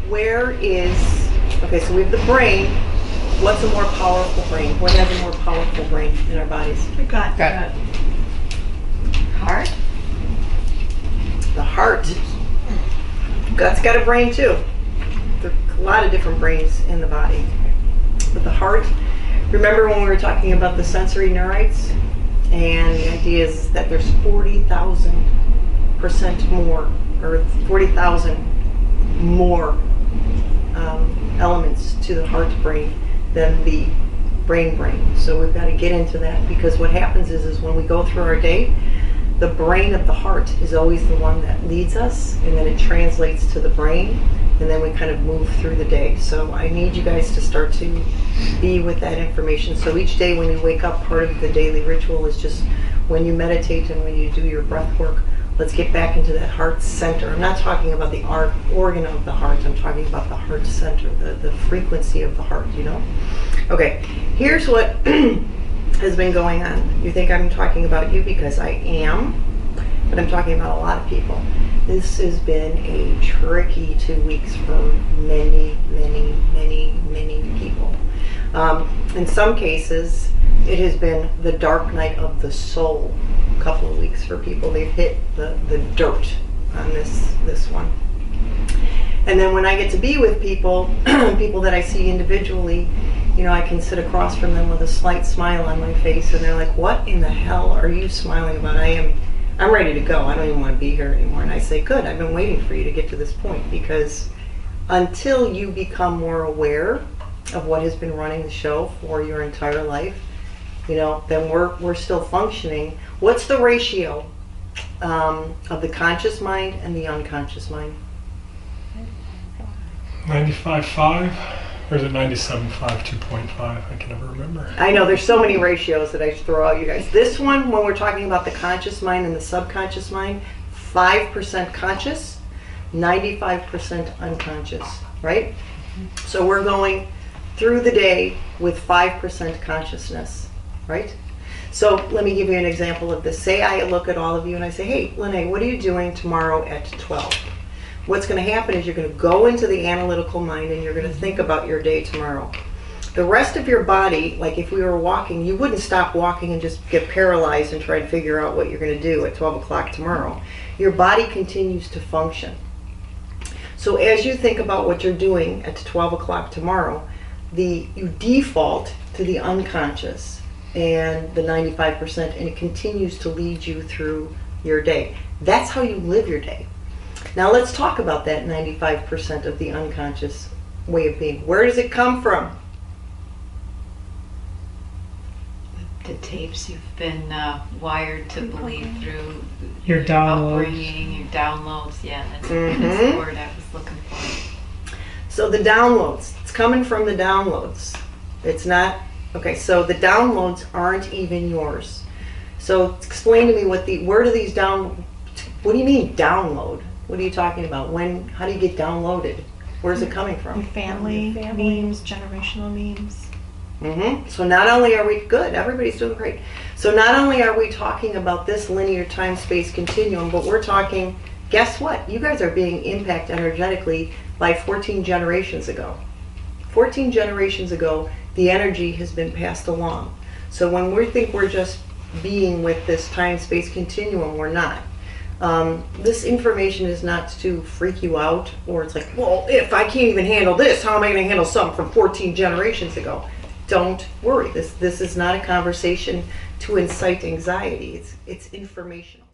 where is, okay, so we have the brain. What's a more powerful brain? What has a more powerful brain in our bodies? The gut. Gut. Heart? The heart. Gut's got a brain too. There are a lot of different brains in the body. But the heart, remember when we were talking about the sensory neurites? And the idea is that there's 40,000% more, or 40,000 more elements to the heart brain than the brain. So we've got to get into that, because what happens is when we go through our day, the brain of the heart is always the one that leads us, and then it translates to the brain, and then we kind of move through the day. So I need you guys to start to be with that information. So each day when you wake up, part of the daily ritual is just when you meditate and when you do your breath work, let's get back into that heart center. I'm not talking about the organ of the heart, I'm talking about the heart center, the frequency of the heart, you know? Okay, here's what has been going on. You think I'm talking about you, because I am, but I'm talking about a lot of people. This has been a tricky 2 weeks for many people. In some cases, it has been the dark night of the soul. A couple of weeks for people. They've hit the dirt on this one. And then when I get to be with people, people that I see individually, you know, I can sit across from them with a slight smile on my face, and they're like, what in the hell are you smiling about? I'm ready to go. I don't even want to be here anymore. And I say, good, I've been waiting for you to get to this point, because until you become more aware of what has been running the show for your entire life, you know, then we're still functioning. What's the ratio of the conscious mind and the unconscious mind? 95.5, or is it 97.5, 2.5? I can never remember. I know, there's so many ratios that I should throw out, you guys. This one, when we're talking about the conscious mind and the subconscious mind, 5% conscious, 95% unconscious, right? So we're going through the day with 5% consciousness, right? So let me give you an example of this. Say I look at all of you and I say, hey, Lene, what are you doing tomorrow at 12? What's going to happen is you're going to go into the analytical mind and you're going to think about your day tomorrow. The rest of your body, like if we were walking, you wouldn't stop walking and just get paralyzed and try to figure out what you're going to do at 12 o'clock tomorrow. Your body continues to function. So as you think about what you're doing at 12 o'clock tomorrow, you default to the unconscious and the 95%, and it continues to lead you through your day. That's how you live your day. Now let's talk about that 95% of the unconscious way of being. Where does it come from? The tapes you've been wired to believe through Your downloads. upbringing, your downloads. Yeah, that's the word I was looking for. So the downloads, it's coming from the downloads. It's not, okay, so the downloads aren't even yours. So explain to me what do you mean download? What are you talking about? How do you get downloaded? Where's it coming from? Family memes, generational memes. So not only are we good, everybody's doing great. So not only are we talking about this linear time-space continuum, but we're talking, guess what? You guys are being impacted energetically by 14 generations ago. 14 generations ago, the energy has been passed along. So when we think we're just being with this time-space continuum, we're not. This information is not to freak you out, or it's like, well, if I can't even handle this, how am I going to handle something from 14 generations ago? Don't worry. This is not a conversation to incite anxiety. It's informational.